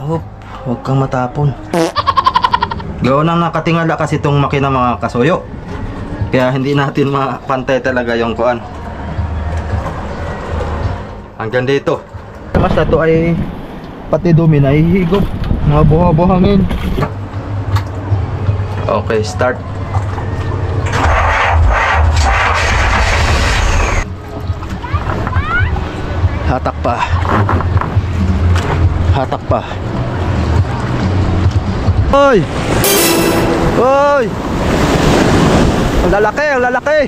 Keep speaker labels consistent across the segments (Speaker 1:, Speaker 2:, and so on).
Speaker 1: Hop, huwag kang matapon. Gawa nang nakatingala kasi itong makina mga kasuyo. Kaya hindi natin mapantay talaga yung kuan. Hanggang dito. Basta ito ay pati dumi na ihigop. Mga buha-buhangin. Okay, start. Hatak pa. Hatak pa. Hoy! Hoy! Ang lalaki, ang lalaki!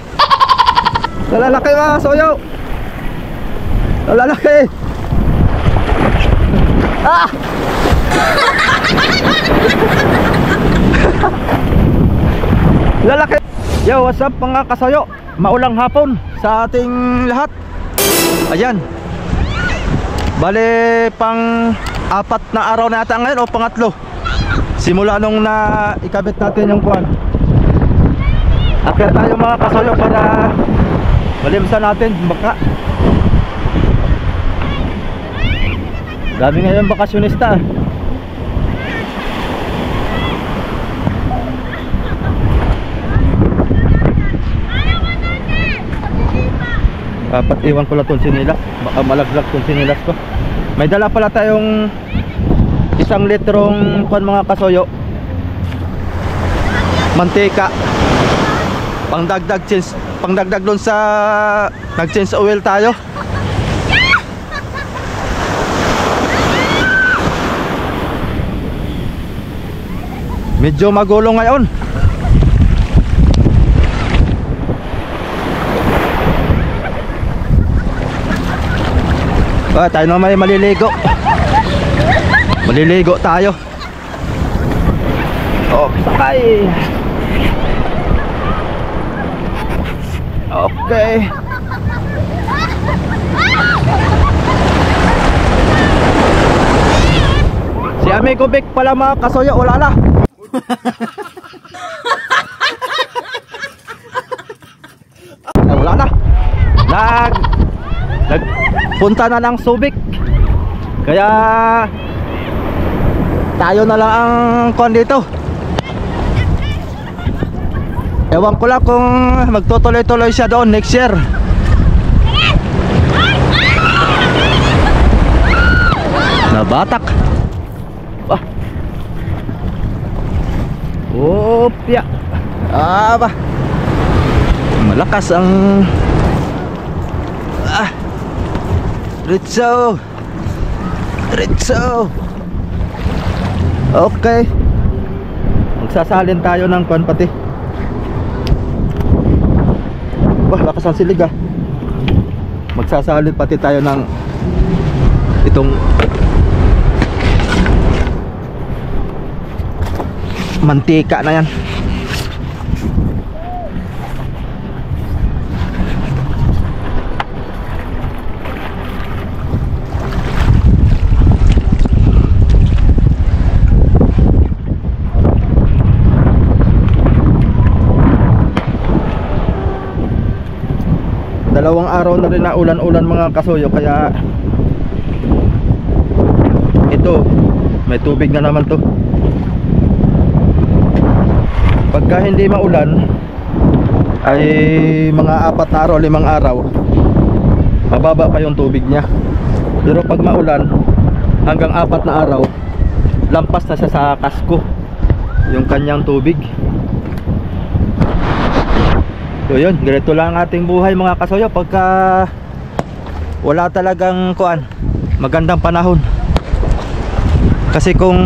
Speaker 1: Ang lalaki mga soyo! Ang lalaki! Ah! Lalaki! Yo, what's up mga kasoyo? Maulang hapon sa ating lahat. Ayan. Bale, pang 4 na araw na ata ngayon o pangatlo. Simula nung na ikabit natin yung kuwan. Akyat tayo mga kasoyo para malimsan natin baka. Dami ngayon bakasyonista. Dapat iwan ko lang itong sinilas. Baka malaglag itong sinilas ko. May dala pala tayong 1 litrong kuwan mga kasoyo. Mantika. Pangdagdag doon sa nag-change oil tayo. Medyo magulo ngayon. Tayo na may maliligo. Maliligo tayo. Oh, sakay. Okay. Si Amigo Vic pala mga kasoyo, wala na. Ay, wala na. Nagpunta na ng Subic. Kaya tayo na lang ang kon dito. Ewan ko lang kung magtutuloy-tuloy siya doon next year. Nabatak. Wah. Opya. Aba. Malakas ang Ritso. Ritso. Okay. Magsasalin tayo ng kon pati. Wah, lakas ang silig ah. Magsasalin pati tayo ng itong mantika na yan. Dalawang araw na rin na ulan-ulan mga kasuyo, kaya ito may tubig na naman to. Pagka hindi maulan ay mga 4 na araw, 5 araw mababa pa yung tubig niya. Pero pag maulan hanggang 4 na araw lampas na siya sa kasko yung kanyang tubig. So yun, ganito lang ating buhay mga kasoyo pagka wala talagang kuan, magandang panahon. Kasi kung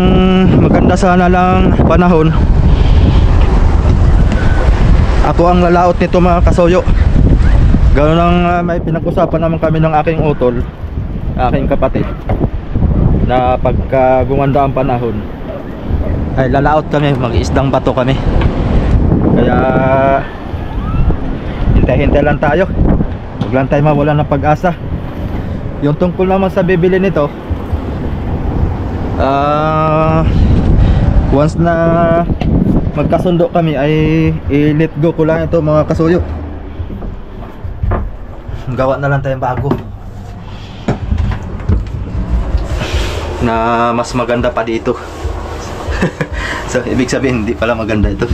Speaker 1: maganda sana lang panahon, ako ang lalaot nito mga kasoyo. Ganoon lang, may pinag-usapan naman kami ng aking utol, aking kapatid, na pagka gumanda ang panahon ay lalaot kami, mag-isdang bato kami. Kaya hintay-hintay lang tayo. Huwag lang tayo mawala ng pag-asa. Yung tungkol naman sa bibili nito, once na magkasundo kami ay i-let go ko lang ito mga kasuyo. Gawa na lang tayong bago. na mas maganda pa dito. So ibig sabihin hindi pala maganda ito.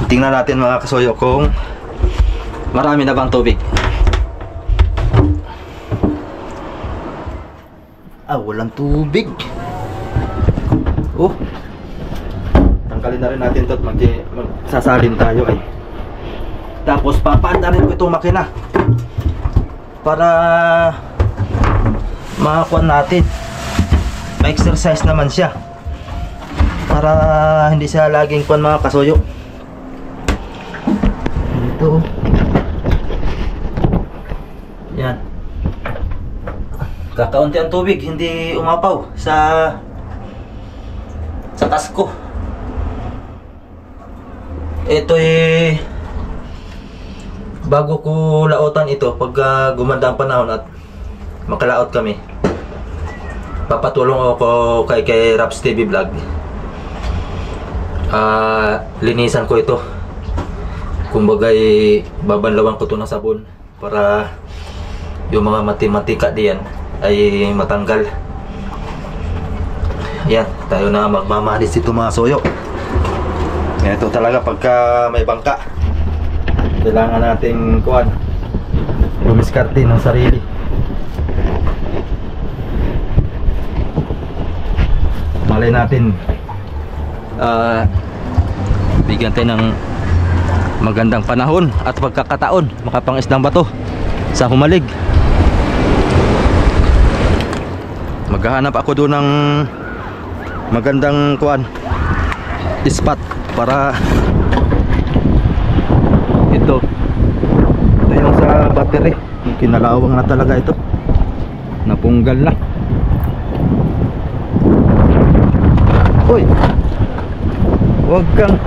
Speaker 1: Tingnan natin mga kasuyo kung marami na bang tubig. Walang tubig. Oh, tanggalin na rin natin ito at magsasalin tayo ay. Tapos papaandarin ko itong makina para makakuha natin. Ma-exercise naman siya para hindi siya laging kuwan mga kasuyo. Ito. Yan. Kakaunti ang tubig, hindi umapaw sa kasko. Ito bago ko lautan ito pag gumanda ang panahon at makalaot kami. Papatulong ako kay Raps TV Vlog. Linisan ko ito. Kumbagay babanlawan ko ito ng sabon para yung mga mati-matika diyan ay matanggal. Yan, tayo na magmamanis ito mga soyo. Ito talaga pagka may bangka, kailangan nating kuan lumiskarte ng sarili. Malay natin bigyan tayo ng magandang panahon at pagkakataon makapangisdang bato sa Humalig. Maghahanap ako doon ng magandang kuan spot para ito yung sa battery. Kinalawang na talaga ito, napunggal na. Uy, wag kang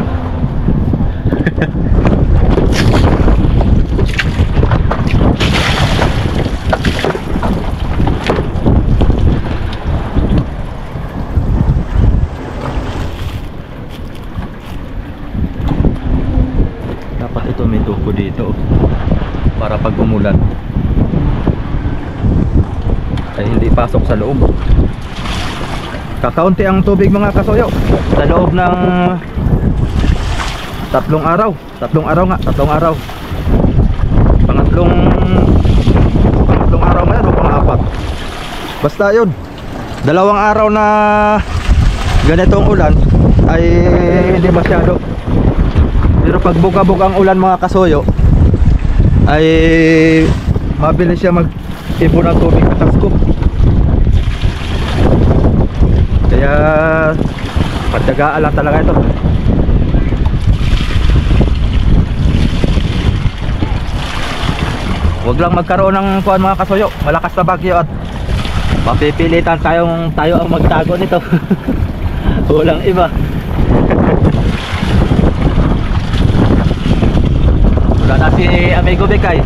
Speaker 1: dapat ito may tuko dito para pag umulan ay hindi pasok sa loob. Kakaunti ang tubig mga kasuyo sa loob ng tatlong araw nga. Pangatlong araw ngayon o pang-apat. Basta yun, 2 araw na ganitong ulan ay hindi masyado. Pero pag bugabog ang ulan mga kasuyo ay mabilis siya mag-ipon ng tubig sa kasko. Kaya pagdagaan lang talaga ito. Huwag lang magkaroon ng kuwan mga kasuyo, malakas na bagyo at mapipilitan tayo ang magtago nito. Walang iba. Wala na si Amigo Bekay.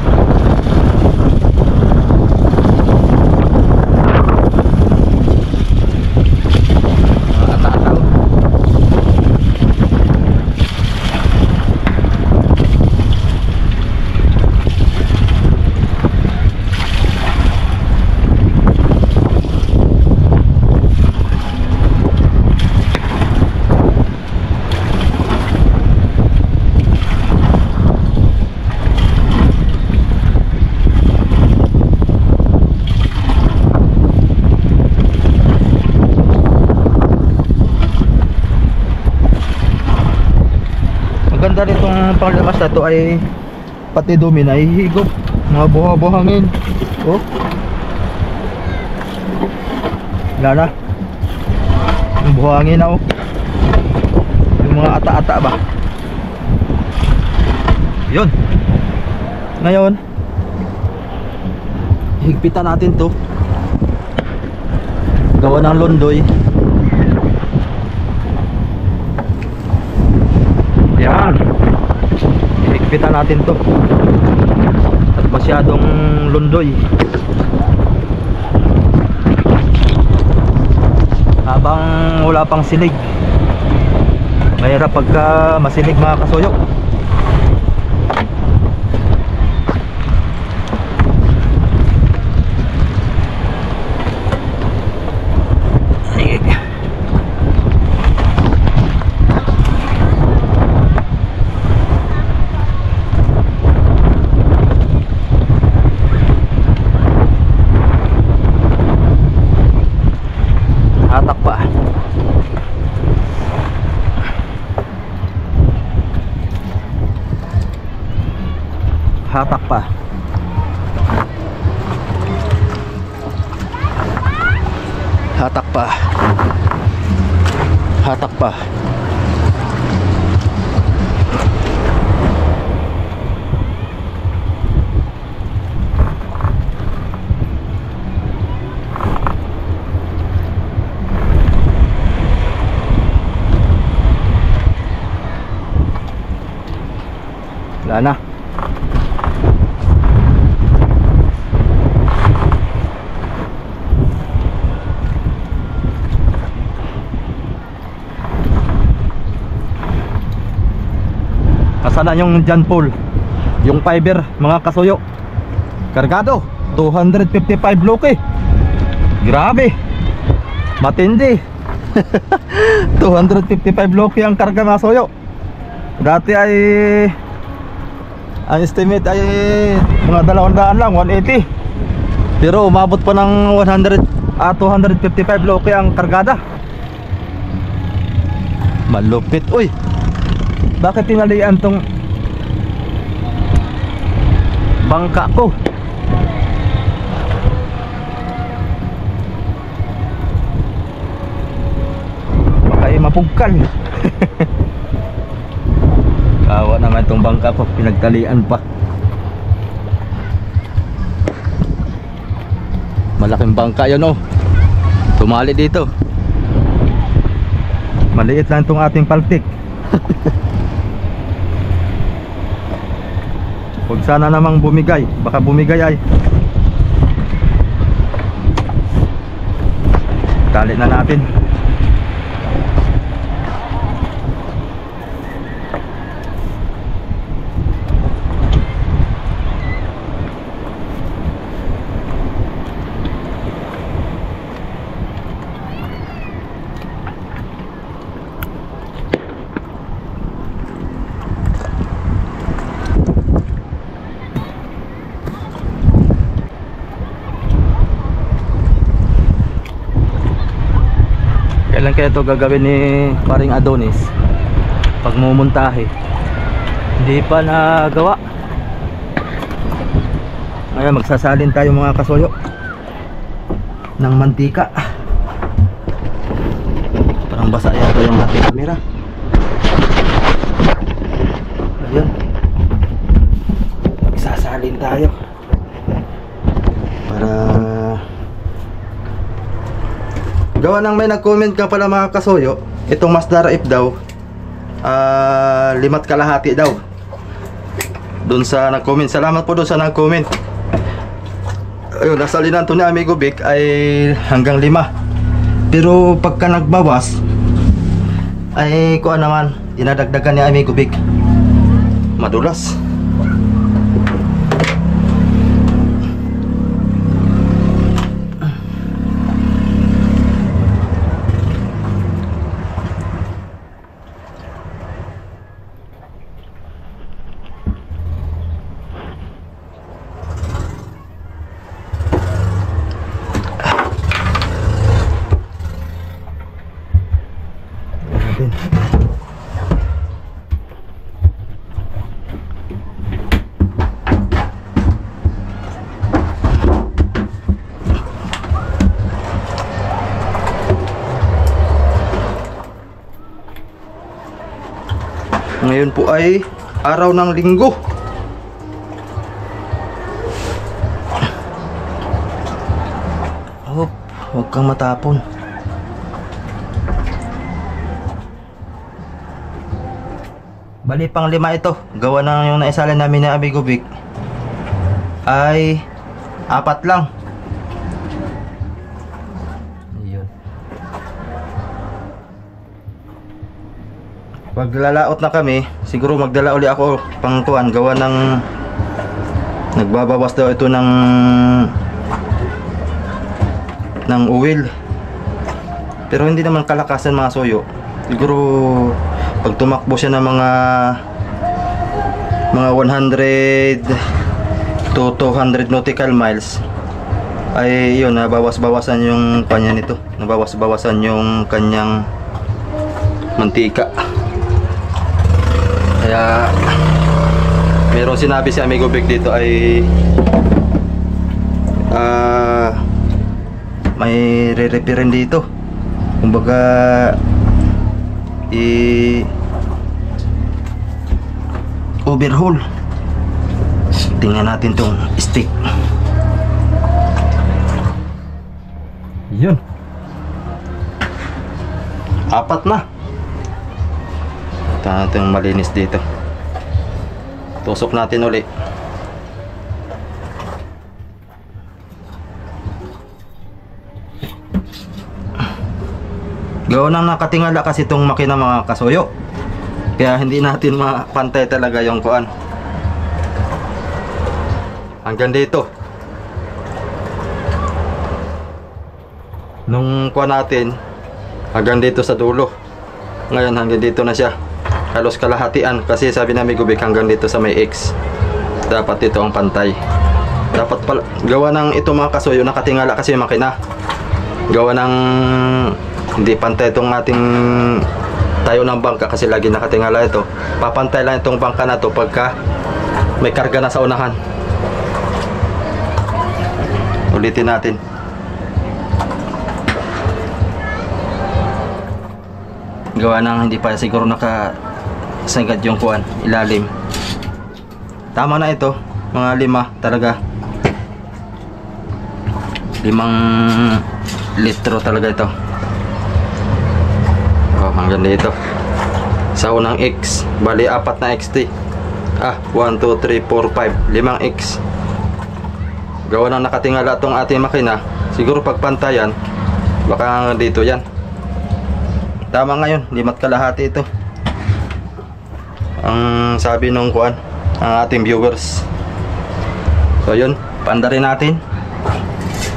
Speaker 1: Maganda rin itong panglabas na ito ay pati dumi na ihigop, mga buha-buhangin. Oh, wala na yung buhangin na oh. Yung mga ata-ata ba yun. Ngayon higpitan natin to, gawa ng londoy. Yan, higpitan natin to at masyadong lundoy habang wala pang silig. Mahirap pagka masilig mga kasuyo. pa. Hatak pa. Wala na. Nasaan na yung John Paul? Yung fiber, mga kasuyo. Kargado, 255 loke. Grabe. Matindi. 255 loke ang karga mga kasuyo. Dati ay ang estimate ay mga 200 lang, 180. Pero umabot pa ng 255 loke ang kargada. Malupit. Uy, bakit tinalian tong bangka ko? Baka mapugkal. Kawa naman itong bangka ko, pinagtalian pa. Malaking bangka yun, oh. Tumali dito. Maliit lang itong ating paltik. Huwag sana namang bumigay. Baka bumigay ay tali na natin. Kailan kaya ito gagawin ni paring Adonis pag mumuntahe? Hindi pa nagawa. Ngayon magsasalin tayo mga kasuyo ng mantika. Parang basa yata yung ating camera. Ayun, magsasalin tayo para gawa nang may nag-comment ka pala mga kasuyo. Itong Mazda Raif daw 5 kalahati daw. Doon sa nag-comment, salamat po doon sa nag-comment. Ayun, nasalinan to ni Amigo Vic ay hanggang 5. Pero pagka nagbawas ay kuha naman, dinadagdagan ni Amigo Vic. Madulas. Ngayon po ay araw ng Linggo. Hop, huwag kang matapon. Bali pang 5 ito. Gawa na yung naisalin namin na Amigo Vic ay 4 lang. Ayun. Pag lalaot na kami, siguro magdala uli ako pang tuan. Gawa ng nagbabawas daw ito ng oil. Pero hindi naman kalakasan mga soyo. Siguro pag tumakbo siya ng mga 100 to 200 nautical miles ay yun, nabawas-bawasan yung kanya nito. Nabawas-bawasan yung kanyang mantika. Kaya meron sinabi si Amigo Vic dito ay may re-repairin dito. kumbaga overhaul. Tingnan natin tong stick. Yun, 4 na. Ito natin malinis dito. Tusok natin uli. Gawa nang nakatingala kasi itong makina mga kasuyo, kaya hindi natin mapantay talaga yung kuan. Hanggang dito. Nung kuan natin hanggang dito sa dulo. Ngayon hanggang dito na siya. Halos kalahatian kasi sabi namin Gubik hanggang dito sa may X. Dapat ito ang pantay. Dapat pala, gawa ng ito mga kasuyo, nakatingala kasi yung makina. Gawa ng hindi pantay itong ating tayo ng bangka kasi lagi nakatingala ito. Papantay lang itong bangka na to pagka may karga na sa unahan. Ulitin natin. Gawa ng hindi pa siguro nakasagad yung kuan, ilalim. Tama na ito, mga 5 talaga. 5 litro talaga ito. Oh, hanggang dito. Sa unang X, bali 4 na XT. 1, 2, 3, 4, 5, 5 X. Gawa ng nakatingala tong ating makina, siguro pagpantayan baka dito yan. Tama ngayon, 5 kalahati ito. Ang sabi nung kuan, ang ating viewers. So yun, paandarin natin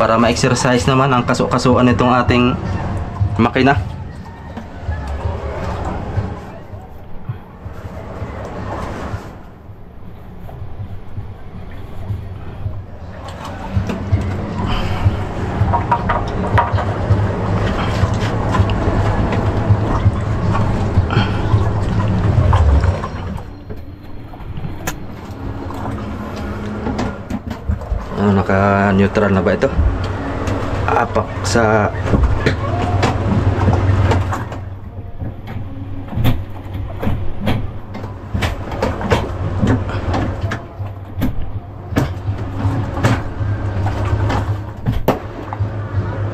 Speaker 1: para ma-exercise naman ang kaso-kasuan nitong ating makina. Naka-neutral na ba ito? Apak sa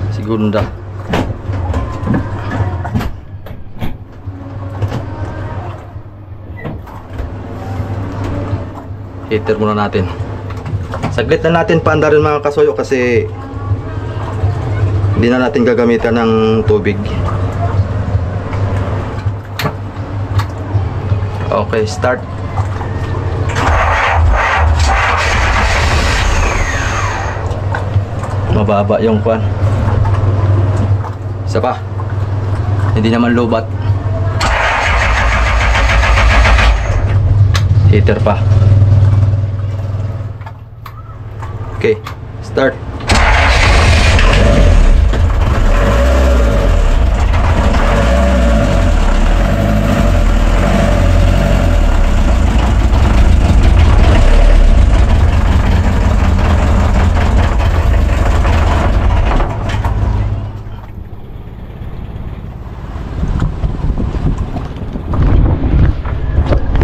Speaker 1: segunda. Heater muna natin. Saglit na natin paandarin mga kasuyo kasi hindi na natin gagamitan ng tubig. Okay, start. Mababa yung kwan. Isa pa. Hindi naman lobat. Heater pa. Okay, start.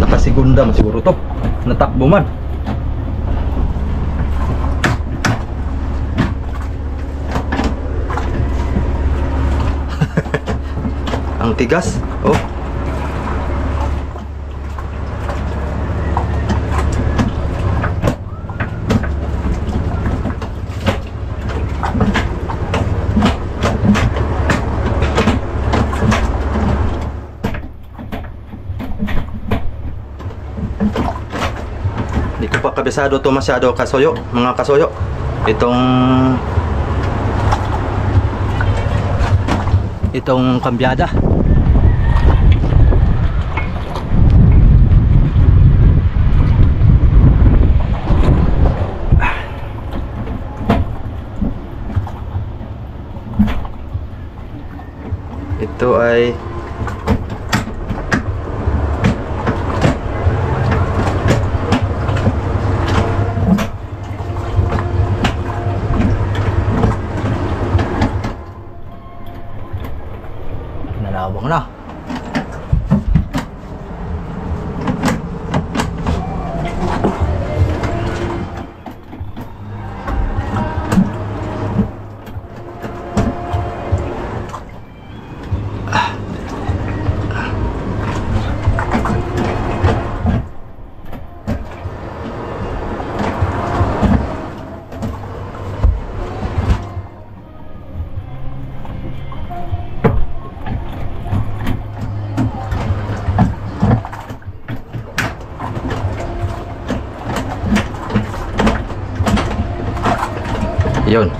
Speaker 1: Nakasigunda siguro to. Natakbo man. Ang tigas, oh. Hindi ko pa kabisado to masyado kasuyo, mga kasuyo. Itong kambyada. Ito ay Bango na. Yun.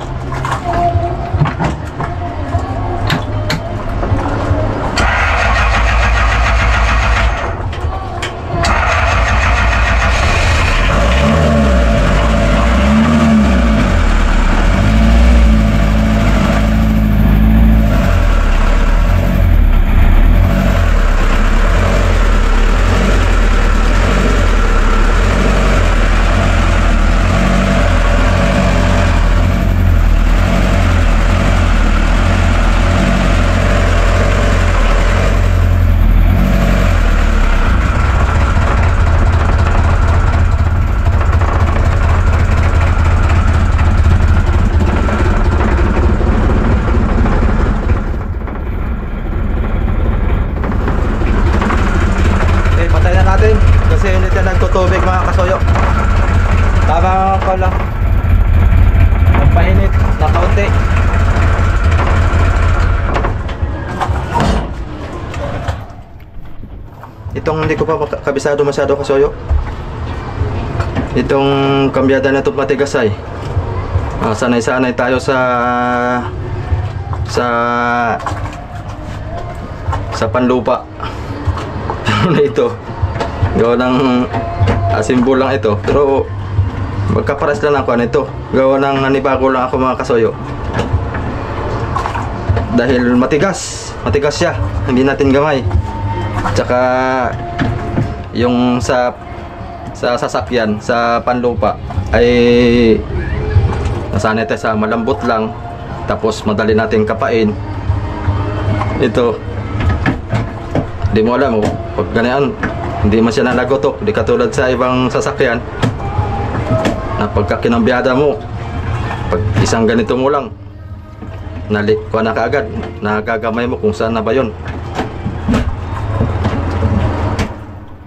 Speaker 1: Kasi hindi tayo nagtutubig mga kasoyo. Tama ko lang. Nagpainit na kaunti. Itong hindi ko pa kabisado masyado kasoyo. Itong kambyada na itong matigasay. Sanay-sanay tayo sa panlupa. Na ito. Gawa ng simbol lang ito, pero magkapares lang ako nito. Gawa ng nanibago lang ako mga kasoyo. Dahil matigas siya, hindi natin gamay. Tsaka yung sa sasakyan, sa panlupa ay nasanay tayo sa malambot lang, tapos madali natin kapain. Ito, hindi mo alam pag ganyan, hindi man siya nalagotok, di katulad sa ibang sasakyan na pagka kinambyada mo, pag isang ganito mo lang kuha na kaagad, nagagamay mo kung saan na ba yun.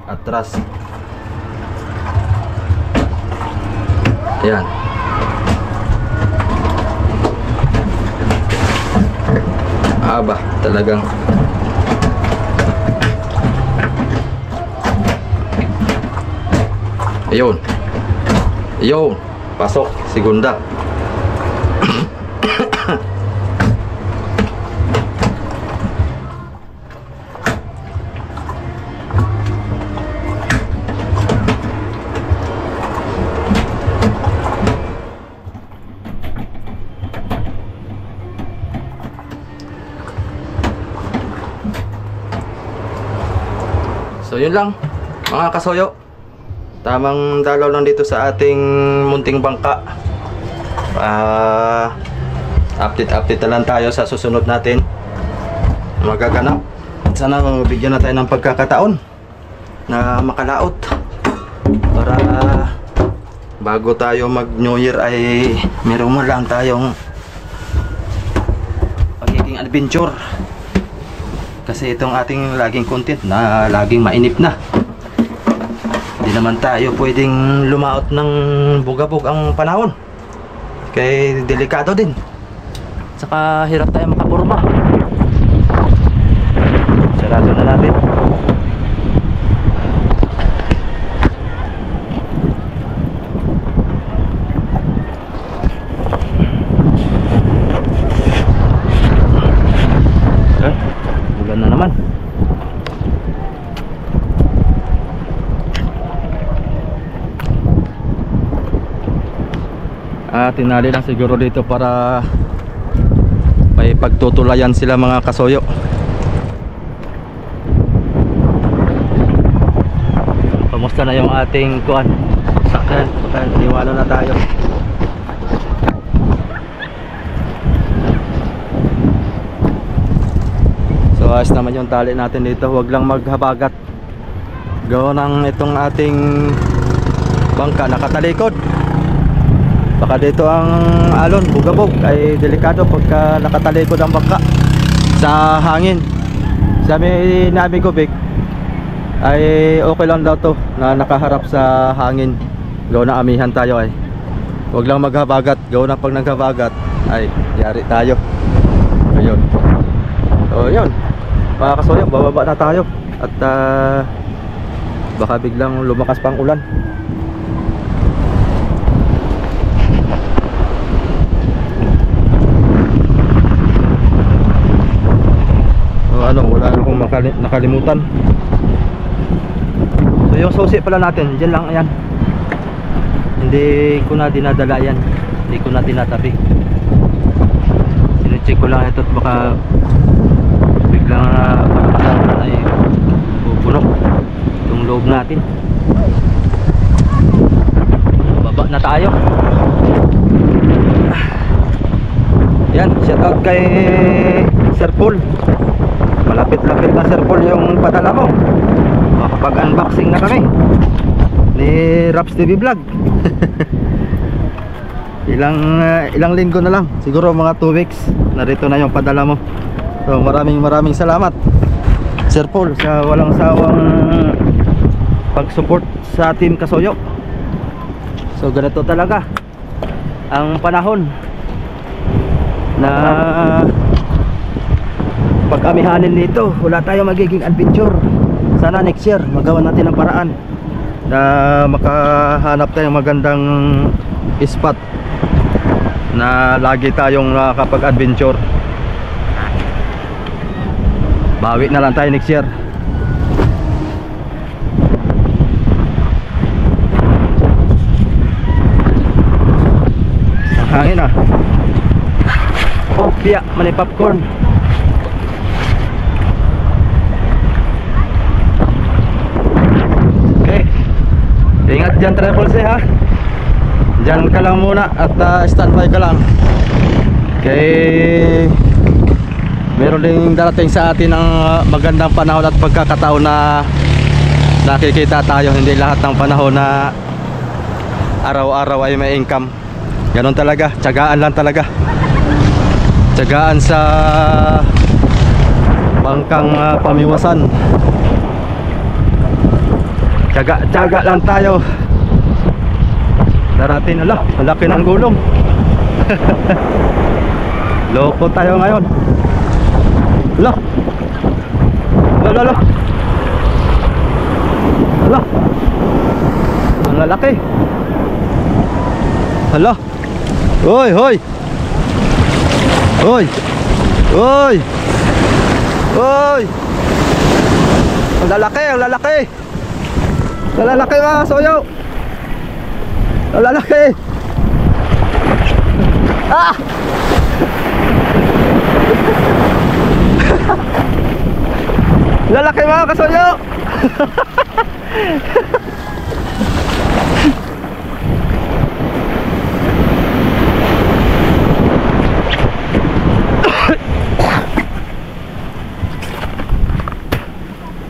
Speaker 1: Atras, yan. Aba, talagang ayun. Ayun. Pasok. Segunda. So yun lang mga kasoyo. Tamang dalaw lang dito sa ating munting bangka. Update na lang tayo sa susunod natin magaganap. Sana mabigyan na tayo ng pagkakataon na makalaot para bago tayo mag New Year ay meron mo lang tayong pagiging adventure. Kasi itong ating laging content na laging mainip na. Hindi naman tayo pwedeng lumaot ng bugabog ang panahon. Kaya delikado din. Saka hirap tayo makapurma. Sarado na natin. Ulan na naman. Tinali lang siguro dito para may pagtutulayan sila mga kasoyo. Kamusta na yung ating kuan? Sakyan, niwala na tayo. So So ayos naman yung tali natin dito, huwag lang maghabagat. Gawa ng itong ating bangka nakatalikod. Baka dito ang alon, bugabog, ay delikado pagka nakatalikod ang bangka sa hangin. Sabi namin ko, Vic, ay okay lang daw to na nakaharap sa hangin. Gawa na amihan tayo ay huwag lang maghabagat. Gawa na pag naghabagat ay yari tayo. Ayun. So yun mga kasoyo, bababa na tayo. At baka biglang lumakas pang ulan. So ano, wala na akong nakalimutan. So yung susi pala natin, dyan lang yan. Hindi ko na dinadala yan. Hindi ko na tinatabi. Sinecheck ko lang ito at baka biglang pagkakataon ay pupuno yung loob natin. Baba na tayo. Yan, shout out kay Sir Paul. Malapit-lapit na Sir Paul yung padala mo. Makapag-unboxing na kami ni Raps TV Vlog. Ilang linggo na lang, siguro mga 2 weeks narito na yung padala mo. So maraming salamat Sir Paul sa walang sawang pag-support sa Team Kasoyo. So ganito talaga ang panahon na pag-amihanin nito, wala tayong magiging adventure. Sana next year magawa natin ang paraan na makahanap tayong magandang spot na lagi tayong nakakapag-adventure. Bawi na lang tayo next year. Ang hangin ah. Oh, piya, mani popcorn. Okay. Ingat dyan, Triple C ha. Dyan ka lang muna at standby ka lang. Okay. Meron ding darating sa atin ng magandang panahon at pagkakataon na nakikita tayo. Hindi lahat ng panahon na araw-araw ay may income. Ganon talaga, tiyagaan lang talaga. Tiyagaan sa bangkang pamiwasan. Tiyaga lang tayo. Darating, ala, malaki ng gulong. Loko tayo ngayon. Ala. Ala. Ala. Ang lalaki. Ala. Hoy, hoy. Hoy. Hoy. Hoy. Ang lalaki, ang lalaki. Ang lalaki mga soyo. Ang lalaki. Ah! Lalaki mga kasoyo.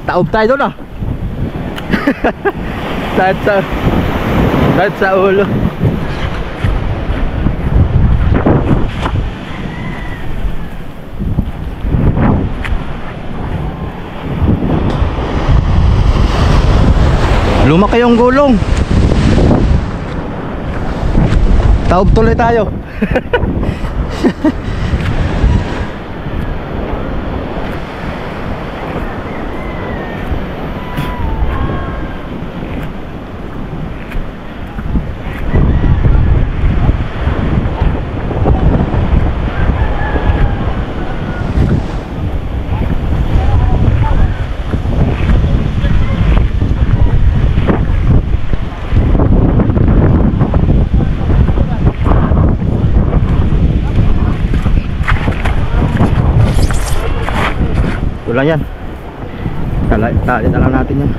Speaker 1: Taob tayo doon ah. Kahit sa ulo. Lumaki yung gulong. Taob tuloy tayo. Ito lang yan. Tali na lang natin yan.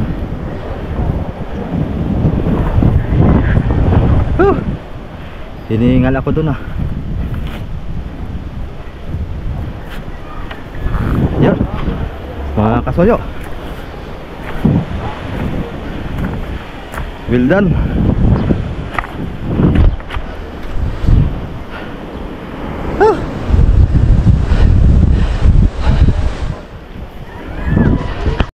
Speaker 1: Hiningal ako dun ah. Yan. mga kasoyo. Well done.